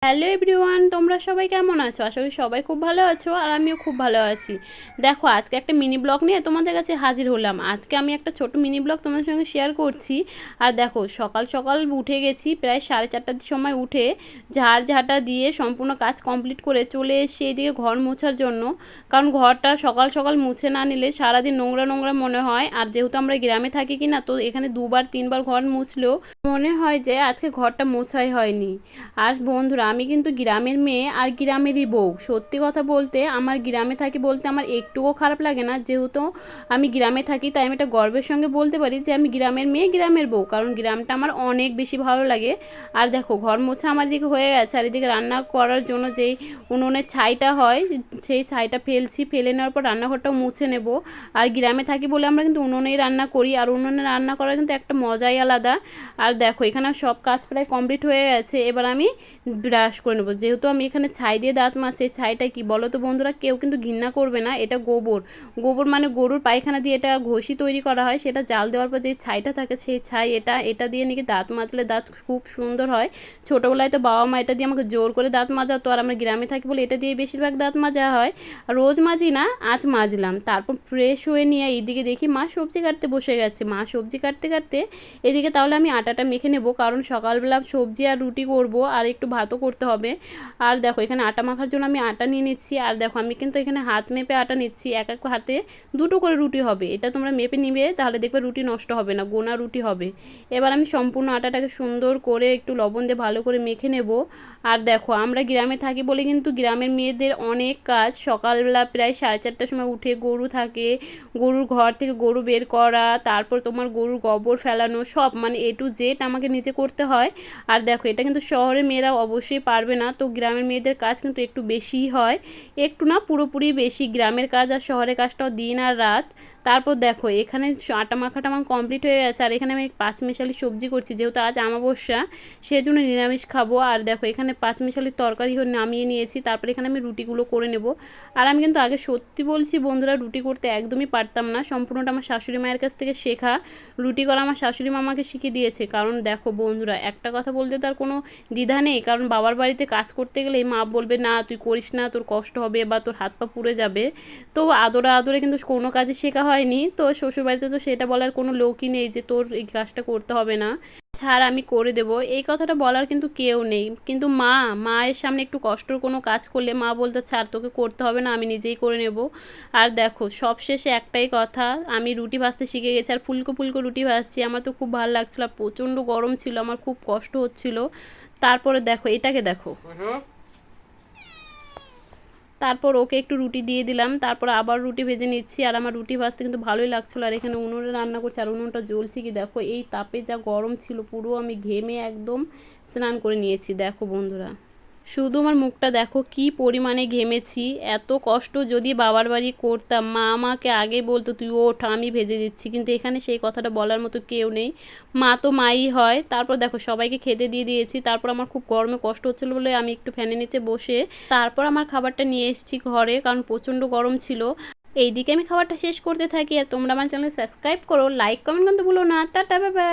Hello everyone, তোমরা সবাই কেমন আছো? আশা করি সবাই খুব ভালো আছো আর আমিও খুব ভালো আছি। দেখো, আজকে একটা মিনি ব্লগ নিয়ে তোমাদের কাছে হাজির হলাম। আজকে আমি একটা ছোট মিনি ব্লগ তোমাদের সঙ্গে শেয়ার করছি। আর দেখো, সকাল সকাল উঠে গেছি, প্রায় 4:30টার সময় উঠে ঝাড়ঝাঁটা দিয়ে সম্পূর্ণ কাজ কমপ্লিট করে চলে এসেছি এইদিকে ঘর মোছার জন্য। কারণ ঘরটা সকাল সকাল মুছে না নিলে সারাদিন নোংরা নোংরা মনে হয়। আর যেহেতু আমরা গ্রামে থাকি কি না, তো এখানে 2-3বার ঘর মুছলেও মনে হয় যে আজকে ঘরটা মোছাই হয়নি। আর বন্ধুরা, আমি কিন্তু গ্রামের মেয়ে আর গ্রামেরই বউ। সত্যি কথা বলতে আমার গ্রামে থাকি বলতে আমার একটুও খারাপ লাগে না। যেহেতু আমি গ্রামে থাকি তাই আমি এটা গর্বের সঙ্গে বলতে পারি যে আমি গ্রামের মেয়ে, গ্রামের বউ, কারণ গ্রামটা আমার অনেক বেশি ভালো লাগে। আর দেখো, ঘর মোছা আমার দিকে হয়ে গেছে, আর এদিকে রান্না করার জন্য যেই উনুনের ছাইটা হয় সেই ছাইটা ফেলছি, ফেলে নেওয়ার পর রান্নাঘরটাও মুছে নেব। আর গ্রামে থাকি বলে আমরা কিন্তু উনুনেই রান্না করি, আর উনুনে রান্না করার কিন্তু একটা মজাই আলাদা। আর দেখো, এখানে সব কাজ প্রায় কমপ্লিট হয়ে গেছে। এবার আমি ব্রাশ করে নেবো। যেহেতু আমি এখানে ছাই দিয়ে দাঁত মাজছি, ছাইটা কি বলো তো বন্ধুরা, কেউ কিন্তু ঘৃণা করবে না, এটা গোবর। গোবর মানে গরুর পায়খানা দিয়ে এটা ঘষি তৈরি করা হয়, সেটা জাল দেওয়ার পর যে ছাইটা থাকে সেই ছাই, এটা দিয়ে নাকি দাঁত মাজলে দাঁত খুব সুন্দর হয়। ছোটোবেলায় তো বাবা মা এটা দিয়ে আমাকে জোর করে দাঁত মাজাতো, আর আমরা গ্রামে থাকি বলে এটা দিয়ে বেশিরভাগ দাঁত মাজা হয়। রোজ মাজি না, আজ মাজলাম। তারপর ফ্রেশ হয়ে নিয়ে এইদিকে দেখি মা সবজি কাটতে বসে গেছে। মা সবজি কাটতে কাটতে এদিকে তাহলে আমি আটাটা মেখে নেব, কারণ সকালবেলা সবজি আর রুটি করব, আর একটু ভাতও করতে হবে। আর দেখো, এখানে আটা মাখার জন্য আমি আটা নিয়ে নিচ্ছি। আর দেখো, আমি কিন্তু এখানে হাত মেপে আটা নিচ্ছি, এক এক হাতে 2টো করে রুটি হবে। এটা তোমরা মেপে নিবে, তাহলে দেখবে রুটি নষ্ট হবে না, গোনা রুটি হবে। এবার আমি সম্পূর্ণ আটাটাকে সুন্দর করে একটু লবণ দিয়ে ভালো করে মেখে নেব। আর দেখো, আমরা গ্রামে থাকি বলে কিন্তু গ্রামের মেয়েদের অনেক কাজ। সকালবেলা প্রায় 4:30টার সময় উঠে গরু থাকে, গরুর ঘর থেকে গরু বের করা, তারপর তোমার গরুর গোবর ফেলানো, সব মানে A to Z আমাকে নিজে করতে হয়। আর দেখো, এটা কিন্তু শহরের মেয়েরা অবশ্যই পারবে না, তো গ্রামের মেয়েদের কাজ কিন্তু একটু বেশিই হয়। একটু না, পুরোপুরি বেশি। গ্রামের কাজ আর শহরের কাজটাও দিন আর রাত। তারপর দেখো, এখানে আটা মাখাটা আমার কমপ্লিট হয়ে গেছে, আর এখানে আমি পাঁচমিশালি সবজি করছি, যেহেতু আজ অমাবস্যা সেজন্য নিরামিষ খাবো। আর দেখো, এখানে পাঁচমিশালির তরকারি নামিয়ে নিয়েছি, তারপর এখানে আমি রুটিগুলো করে নেব। আর আমি কিন্তু আগে সত্যি বলছি বন্ধুরা, রুটি করতে একদমই পারতাম না, সম্পূর্ণটা আমার শাশুড়ি মায়ের কাছ থেকে শেখা। রুটি করা আমার শাশুড়ি মা আমাকে শিখিয়ে দিয়েছে। কারণ দেখো বন্ধুরা, একটা কথা বলতে তার কোনো দ্বিধা নেই, কারণ বাবার বাড়িতে কাজ করতে গেলে মা বলবে না তুই করিস না, তোর কষ্ট হবে বা তোর হাত পা পুড়ে যাবে। তো আদরে আদরে কিন্তু কোনো কাজে শেখা হয়নি। তো শ্বশুরবাড়িতে তো সেটা বলার কোনো লোকই নেই যে তোর এই কাজটা করতে হবে না, ছাড় আমি করে দেবো, এই কথাটা বলার কিন্তু কেউ নেই। কিন্তু মায়ের সামনে একটু কষ্টর কোনো কাজ করলে মা বলতে ছাড়, তোকে করতে হবে না, আমি নিজেই করে নেব। আর দেখো, সবশেষে একটাই কথা, আমি রুটি ভাজতে শিখে গেছি, আর ফুলকো ফুলকো রুটি ভাজছি। আমার তো খুব ভালো লাগছিলো, প্রচণ্ড গরম ছিল, আমার খুব কষ্ট হচ্ছিল। তারপরে দেখো, এটাকে দেখো, তারপর ওকে একটু রুটি দিয়ে দিলাম, তারপর আবার রুটি ভেজে নিচ্ছি। আর আমার রুটি ভাজতে কিন্তু ভালোই লাগছিলো। আর এখানে উনুনে রান্না করছি, আর উনুনটা জ্বলছে কি দেখো, এই তাপে যা গরম ছিল, পুরো আমি ঘেমে একদম স্নান করে নিয়েছি। দেখো বন্ধুরা, শুধু আমার মুখটা দেখো কি পরিমাণে ঘেমেছি। এত কষ্ট যদি বাবার বাড়ি করতাম, মা আমাকে আগে বলতো তুই ওঠ আমি ভেজে দিচ্ছি, কিন্তু এখানে সেই কথাটা বলার মতো কেউ নেই। মা তো মাই হয়। তারপর দেখো, সবাইকে খেতে দিয়ে দিয়েছি। তারপর আমার খুব গরমে কষ্ট হচ্ছিলো বলে আমি একটু ফ্যানের নিচে বসে তারপর আমার খাবারটা নিয়ে এসেছি ঘরে, কারণ প্রচণ্ড গরম ছিল। এইদিকে আমি খাবারটা শেষ করতে থাকি। আর তোমরা আমার চ্যানেল সাবস্ক্রাইব করো, লাইক কমেন্ট করতে ভুলো না। Tata, bye bye.